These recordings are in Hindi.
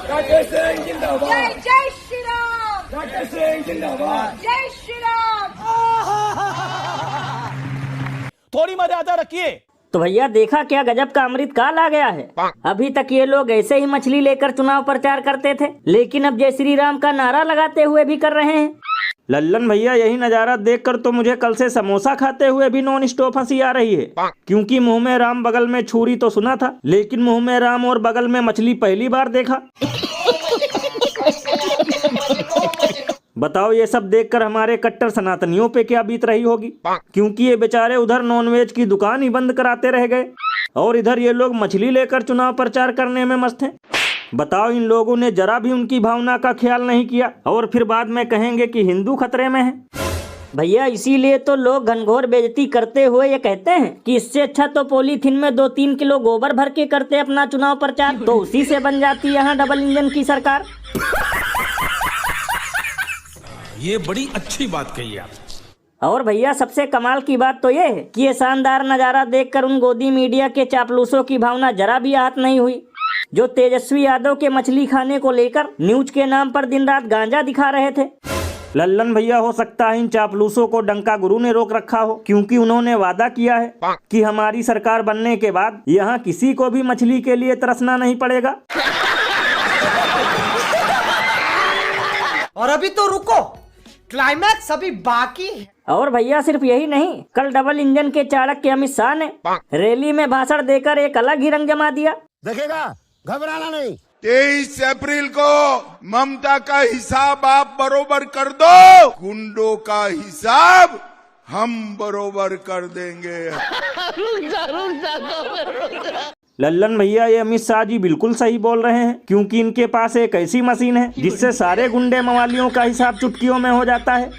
राकेश सिंह जिंदाबाद। जय श्री राम। राकेश सिंह जिंदाबाद। जय श्री राम। थोड़ी मर्यादा रखिए। तो भैया देखा क्या गजब का अमृत काल आ गया है। अभी तक ये लोग ऐसे ही मछली लेकर चुनाव प्रचार करते थे, लेकिन अब जय श्री राम का नारा लगाते हुए भी कर रहे हैं। लल्लन भैया यही नजारा देखकर तो मुझे कल से समोसा खाते हुए भी नॉन स्टॉप हंसी आ रही है, क्योंकि मुंह में राम बगल में छुरी तो सुना था, लेकिन मुंह में राम और बगल में मछली पहली बार देखा। बताओ ये सब देखकर हमारे कट्टर सनातनियों पे क्या बीत रही होगी, क्योंकि ये बेचारे उधर नॉनवेज की दुकान ही बंद कराते रह गए और इधर ये लोग मछली लेकर चुनाव प्रचार करने में मस्त हैं। बताओ इन लोगों ने जरा भी उनकी भावना का ख्याल नहीं किया और फिर बाद में कहेंगे कि हिंदू खतरे में है। भैया इसीलिए तो लोग घनघोर बेइज्जती करते हुए ये कहते हैं कि इससे अच्छा तो पॉलीथीन में 2-3 किलो गोबर भर के करते अपना चुनाव प्रचार, तो उसी से बन जाती यहाँ डबल इंजन की सरकार। ये बड़ी अच्छी बात कही आप। और भैया सबसे कमाल की बात तो ये है कि ये शानदार नजारा देखकर उन गोदी मीडिया के चापलूसों की भावना जरा भी आहत नहीं हुई, जो तेजस्वी यादव के मछली खाने को लेकर न्यूज के नाम पर दिन रात गांजा दिखा रहे थे। लल्लन भैया हो सकता है इन चापलूसों को डंका गुरु ने रोक रखा हो, क्योंकि उन्होंने वादा किया है कि हमारी सरकार बनने के बाद यहाँ किसी को भी मछली के लिए तरसना नहीं पड़ेगा। और अभी तो रुको, क्लाइमैक्स अभी बाकी है। और भैया सिर्फ यही नहीं, कल डबल इंजन के चाणक्य अमित शाह ने रैली में भाषण देकर एक अलग ही रंग जमा दिया। देखेगा, घबराना नहीं। 23 अप्रैल को ममता का हिसाब आप बरोबर कर दो, गुंडों का हिसाब हम बरोबर कर देंगे। लल्लन भैया ये अमित शाह जी बिल्कुल सही बोल रहे हैं, क्योंकि इनके पास एक ऐसी मशीन है जिससे सारे गुंडे मवालियों का हिसाब चुटकियों में हो जाता है।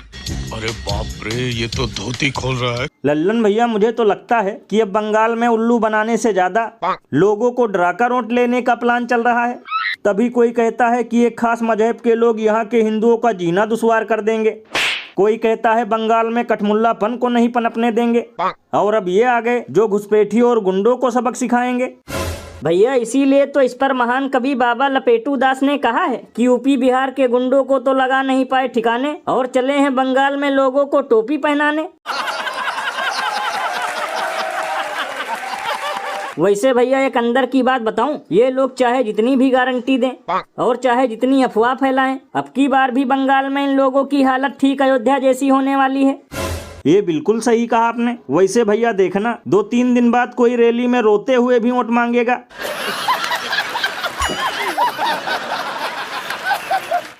अरे बाप रे, ये तो धोती खोल रहा है। लल्लन भैया मुझे तो लगता है कि अब बंगाल में उल्लू बनाने से ज्यादा लोगों को डराकर वोट लेने का प्लान चल रहा है। तभी कोई कहता है कि एक खास मजहब के लोग यहाँ के हिंदुओं का जीना दुश्वार कर देंगे, कोई कहता है बंगाल में कठमुल्लापन को नहीं पनपने देंगे, और अब ये आ गए जो घुसपैठियों और गुंडों को सबक सिखाएंगे। भैया इसीलिए तो इस पर महान कवि बाबा लपेटू दास ने कहा है कि यूपी बिहार के गुंडों को तो लगा नहीं पाए ठिकाने और चले हैं बंगाल में लोगों को टोपी पहनाने। वैसे भैया एक अंदर की बात बताऊं, ये लोग चाहे जितनी भी गारंटी दें और चाहे जितनी अफवाह फैलाएं, अब की बार भी बंगाल में इन लोगों की हालत ठीक अयोध्या जैसी होने वाली है। ये बिल्कुल सही कहा आपने। वैसे भैया देखना 2-3 दिन बाद कोई रैली में रोते हुए भी वोट मांगेगा।